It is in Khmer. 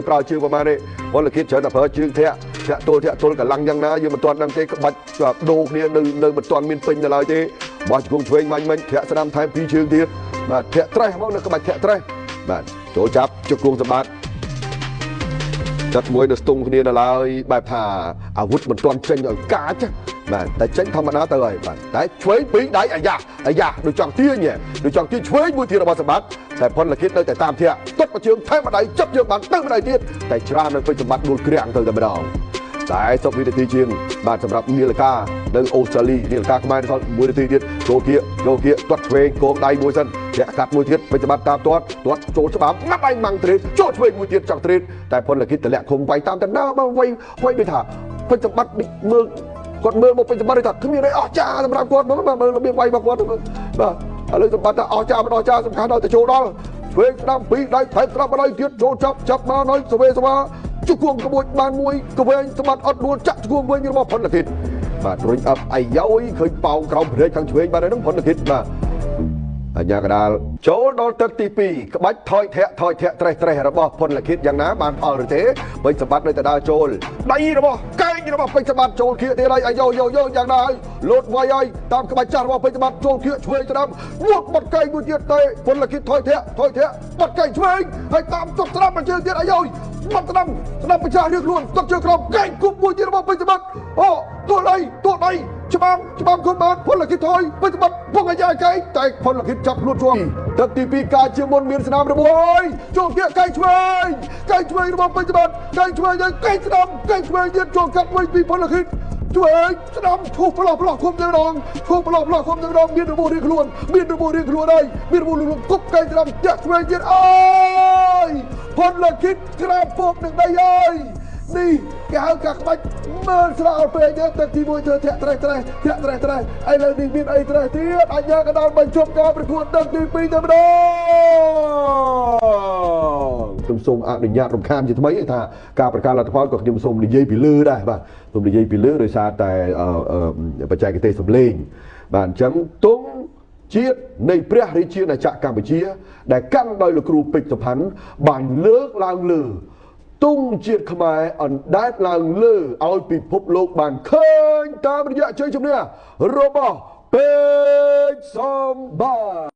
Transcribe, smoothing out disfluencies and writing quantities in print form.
ប្រើជើងប្រហែលនេះពលគិតច្រើនតែប្រើជើងធាក់ទល់កលាំងយ៉ាងណាយើងមិនទាន់ដឹងទេក្បាច់ដូរគ្នានៅមិនទាន់មានពេញទៅឡើយទេបោះជង្គង់ឆ្វេងមាញ់ធាក់ស្ដាំថែម2ជើងទៀតបាទធាក់ត្រេះមកនៅក្បាច់ធាក់ត្រេះបាទចូលចាប់ជង្គង់សម្បត្តិចាត់មួយនៅស្ទង់គ្នានៅឡើយបែបថាអាវុធមិនទាន់ចេញឲ្យកាចបាទតែចេញធម្មតាទៅហើយបាទតែឆ្វេងពីរដៃអាយ៉ាដូចចង់ទាញឆ្វេងមួយទៀតរបស់សម្បត្តិតែពលគិតនៅតែតាមធាក់ទត់មកជើងថែមម្ដាយចាប់ជើងបានទៅម្ដាយទៀតតែច្រើននៅពេញសម្បត្តិដួលក្រាំងទៅតែម្ដងតែ10វិនាទីជាងបាទសម្រាប់នីលកានៅអូស្ត្រាលីនីលកាខ្មែរដល់1នាទីទៀតចូលគៀទាត់ឆ្វេងគោងដៃមួយសិនធាក់កាត់មួយទៀតពេញសម្បត្តិតាមទាត់ចូលច្បាប់ងាត់ដៃម៉ាំងត្រេតចូលឆ្វេងមួយទៀតចង់ត្រេតតែពលគិតតម្លាក់ឃុំវាយតាមតណ្ដាមកវាយដូចថាពេញសម្បត្តិមើលគាត់មើលមកពេញសម្បត្តិថាគ្មានអីអស្ចារ្យសម្រាប់គាត់មើលរបៀបវាយរបស់គាត់បាទឥឡូវសម្បត្តិថាអស្ចារ្យមិនអស្ចារ្យសំខាន់ដល់ទៅចូលដល់ឆ្វេងស្ដាំពីរដៃថែមស្ដាំម្ដាយទៀតចូលចាប់មកនៅសវេសវាជង្គង់ក្បួចបានមួយកវែងសម្បត្តិអត់ដួលចាក់ជង្គង់វិញរបស់ផលគិតបាទរុញអប់អាយ៉យឃើញប៉ោងក្រោមព្រែកខាងឆ្វេងបាទហ្នឹងផលគិតបាទអញ្ញាកដាលចូលដល់ទឹកទី2ក្បាច់ថយធាក់ត្រេះរបស់ផលគិតយ៉ាងណាបានផលឬទេពេញសម្បត្តិនៅតែដើរចូលដៃរបស់កែងរបស់ពេញសម្បត្តិចូលគៀកទៀតហើយអាយ៉យយ៉ាងណាហើយលោតវាយហើយតាមក្បាច់ចាស់របស់ពេញសម្បត្តិចូលគៀកឆ្វេងស្ដាំវត់បាត់កែងមួយទៀតទៅផលគិតថយធាក់បាត់កែងឆ្វេងហើយតាមទត់ស្ដាំមកជើងទៀតអាយ៉យបាត់ស្ដាំប្រចាំរៀងខ្លួនទត់ជើងក្រោមកែងគប់មួយទៀតរបស់ពេញសម្បត្តិអូទល់ដៃច្បាប់គុំបានផលគិតថយពេញសម្បត្តិពុកអាយ៉យកែងតែផលគិតចាប់ខ្លួនជាប់ទឹកទី2ការជាមុនមានស្នាមរបួសហើយចូលគៀកកែងឆ្វេងរបស់ពេញសម្បត្តិកែងឆ្វេងហើយកែងស្ដាំកែងឆ្វេងទៀតចូលកាត់វិញពីផលគិតឆ្វេងស្ដាំឈូសប្លោះឃុំទៅម្ដងមានរបួសរៀងខ្លួនហើយមានរបួសគប់កែងស្ដាំចាក់ឆ្វេងទៀតអើយផលគិតក្រាបពកនឹងដីហើយនេះគេហៅកាក្បាច់មើលស្រាលពេកទេទឹកទី1ធ្វើធាក់ត្រេះឥឡូវនេះមានអីត្រេះទៀតអញ្ញាកដាលបញ្ចប់ការប្រកួតទឹកទី2ទៅម្ដងខ្ញុំសូមអនុញ្ញាតរំខានជាថ្មីថាការប្រកាសលទ្ធផលក៏ខ្ញុំសូមនិយាយពីលើដែរបាទសូមនិយាយពីលើដោយសារតែបច្ចេកទេសសំឡេងបាទអញ្ចឹងទង់ជាតិនៃព្រះរាជាណាចក្រកម្ពុជាដែលកាន់ដោយលោកគ្រូពេជ្រសុផាន់បានលើកឡើងលើទង់ជាតិខ្មែរអណ្ដែតឡើងលើឲ្យពិភពលោកបានឃើញតាមរយៈជ័យជំនះរបស់ពេជ្រសំផាន់